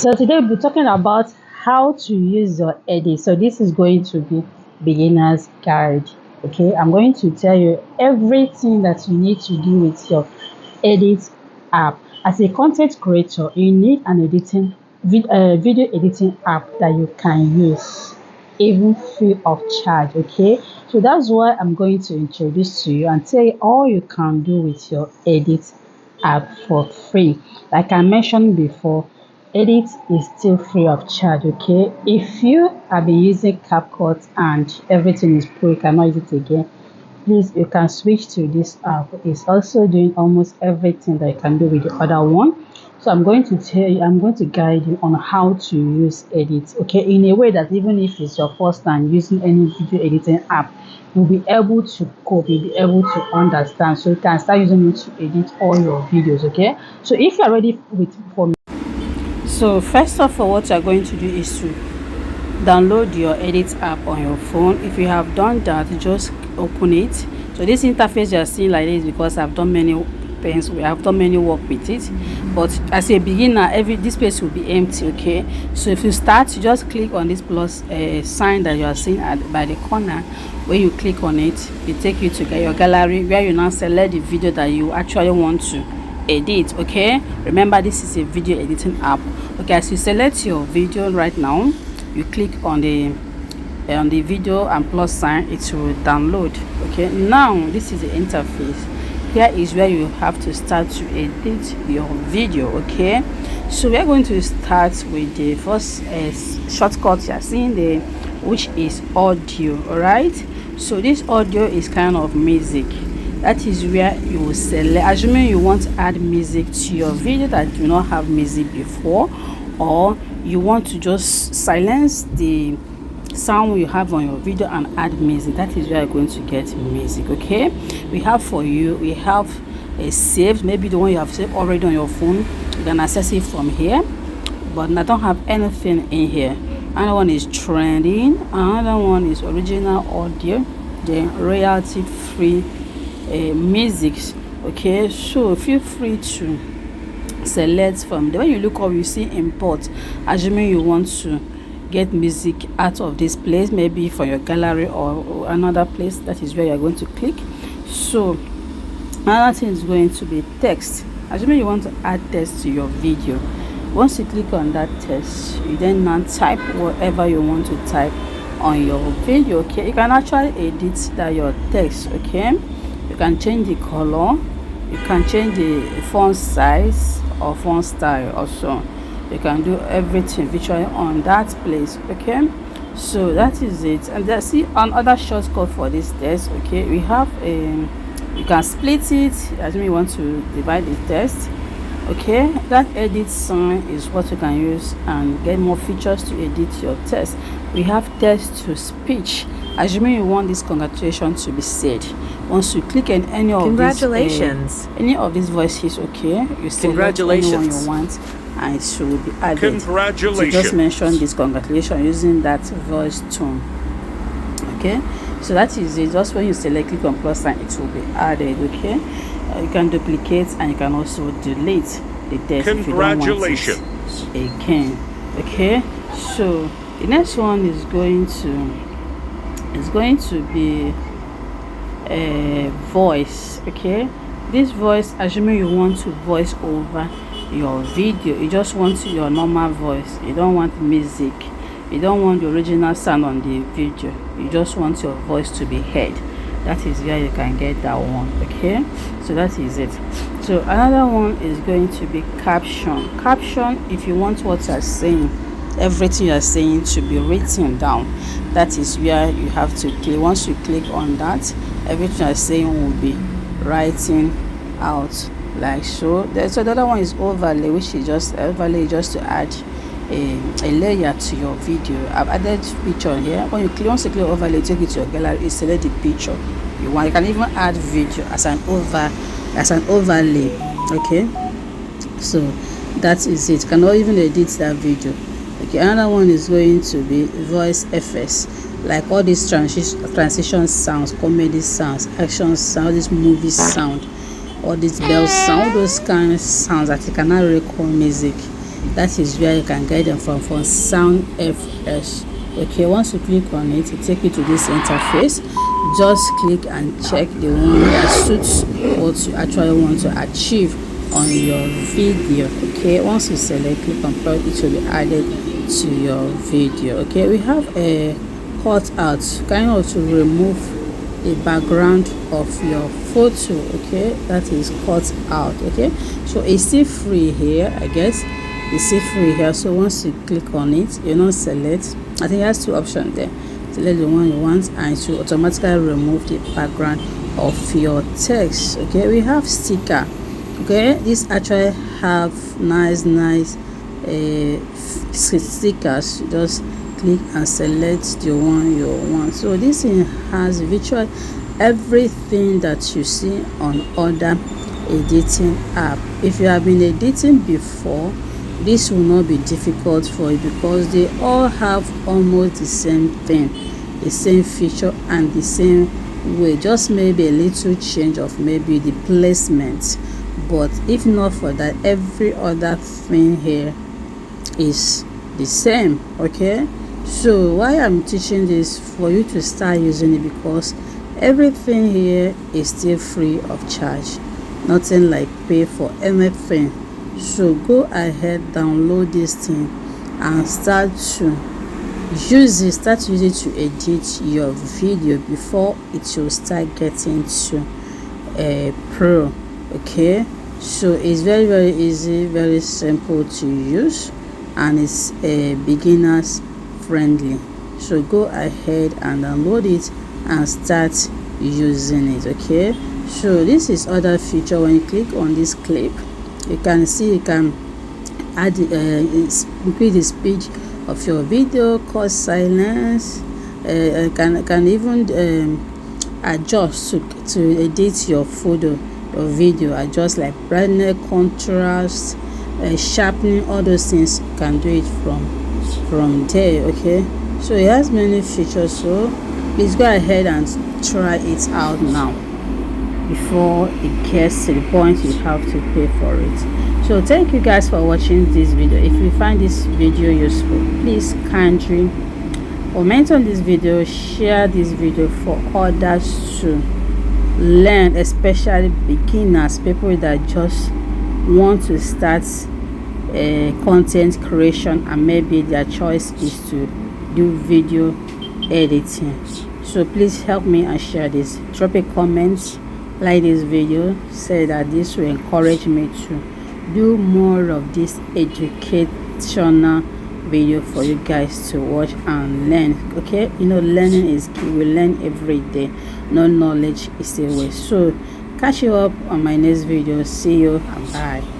So today we'll be talking about how to use your edit. So this is going to be beginner's guide. Okay, I'm going to tell you everything that you need to do with your edit app. As a content creator, you need an video editing app that you can use even free of charge. Okay, so that's why I'm going to introduce to you and tell you all you can do with your edit app for free. Like I mentioned before, edit is still free of charge. Okay, if you have been using capcut and everything is pro, you cannot use it again, please you can switch to this app. It's also doing almost everything that you can do with the other one. So I'm going to guide you on how to use edit, okay, in a way that even if it's your first time using any video editing app, you'll be able to cope, you'll be able to understand, so you can start using it to edit all your videos. Okay, so if you're ready with for me, so first of all, what you're going to do is to download your edit app on your phone. If you have done that, just open it. So this interface you're seeing like this because I've done many work with it, but as a beginner, this space will be empty. Okay, so if you start, you just click on this plus sign that you are seeing by the corner. When you click on it, it take you to your gallery, where you now select the video that you actually want to edit. Okay, remember this is a video editing app. Okay, as you select your video right now, you click on the video and plus sign, it will download. Okay, now this is the interface. Here is where you have to start to edit your video. Okay, so we are going to start with the first shortcut you are seeing there, which is audio. All right, so this audio is kind of music. That is where you will select, assuming you want to add music to your video that do not have music before, or you want to just silence the sound you have on your video and add music. That is where you're going to get music. Okay, we have a saved, maybe the one you have saved already on your phone. You can access it from here, but I don't have anything in here. Another one is trending, another one is original audio, then royalty free music. Okay, so feel free to select from there. When you look up, you see import, assuming you want to get music out of this place, maybe for your gallery or another place. That is where you're going to click. So another thing is going to be text, assuming you want to add text to your video. Once you click on that text, you then now type whatever you want to type on your video. Okay, you can actually edit that your text. Okay, you can change the color, you can change the font size or font style. Also, you can do everything virtually on that place. Okay, so that is it. And let's see another shortcut for this text. Okay, we have you can split it, as you want to divide the text. Okay, that edit sign is what you can use and get more features to edit your text. We have text to speech, assuming you want this congratulations to be said. Once you click on any of these voices, okay, you select anyone you want and it should be added. Congratulations. So just mention this congratulations using that voice tone. Okay, so that is it. Just when you select, click on plus sign, it will be added. Okay, you can duplicate and you can also delete the text if you don't want it again. Okay, so the next one is going to be a voice. Okay, this voice, assuming you want to voice over your video, you just want your normal voice, you don't want music, you don't want the original sound on the video, you just want your voice to be heard. That is where you can get that one. Okay, so that is it. So another one is going to be caption. If you want what you are saying, everything you are saying to be written down, that is where you have to click. Once you click on that, everything you are saying will be writing out like so. So the other one is overlay, which is just to add a layer to your video. I've added picture here. Once you click overlay, take it to your gallery, you select the picture you want. You can even add video as an overlay. Okay, so that is it. You can even edit that video. Okay, another one is going to be voice effects, like all these transition sounds, comedy sounds, action sound, this movie sound, all these bell sound, all those kind of sounds that you cannot record music. That is where you can get them from Sound FS. Okay, once you click on it, it take you to this interface. Just click and check the one that suits what you actually want to achieve on your video. Okay, once you select, click on plug, it will be added to your video. Okay, we have a cut out, kind of to remove the background of your photo. Okay, that is cut out. Okay, so it's still free here, I guess. It's still free here. So once you click on it, you know, select, I think it has two options there. Select the one you want and it will automatically remove the background of your text. Okay, we have sticker. Okay, this actually have nice stickers. Just click and select the one you want. So this thing has virtual everything that you see on other editing app. If you have been editing before, this will not be difficult for you because they all have almost the same thing, the same feature and the same way, just maybe a little change of maybe the placement. But if not for that, every other thing here is the same. Okay, so why I'm teaching this, for you to start using it, because everything here is still free of charge, nothing like pay for anything. So go ahead, download this thing and start to use it. Start using it to edit your video before it will start getting to a pro. Okay, so it's very easy, very simple to use, and it's beginners friendly. So go ahead and download it and start using it. Okay, so this is other feature. When you click on this clip, you can see you can add increase the speed of your video, cause silence, can even adjust to edit your photo, your video, adjust like brightness, contrast, sharpening, all those things. You can do it from there. Okay, so it has many features, so please go ahead and try it out now before it gets to the point you have to pay for it. So thank you guys for watching this video. If you find this video useful, please kindly comment on this video, share this video for others to learn, especially beginners, people that just want to start content creation and maybe their choice is to do video editing. So please help me and share this. Drop a comment, like this video, say that this will encourage me to do more of this educational video for you guys to watch and learn. Okay, you know, learning is key. We learn every day. No knowledge is a waste. So catch you up on my next video. See you and bye.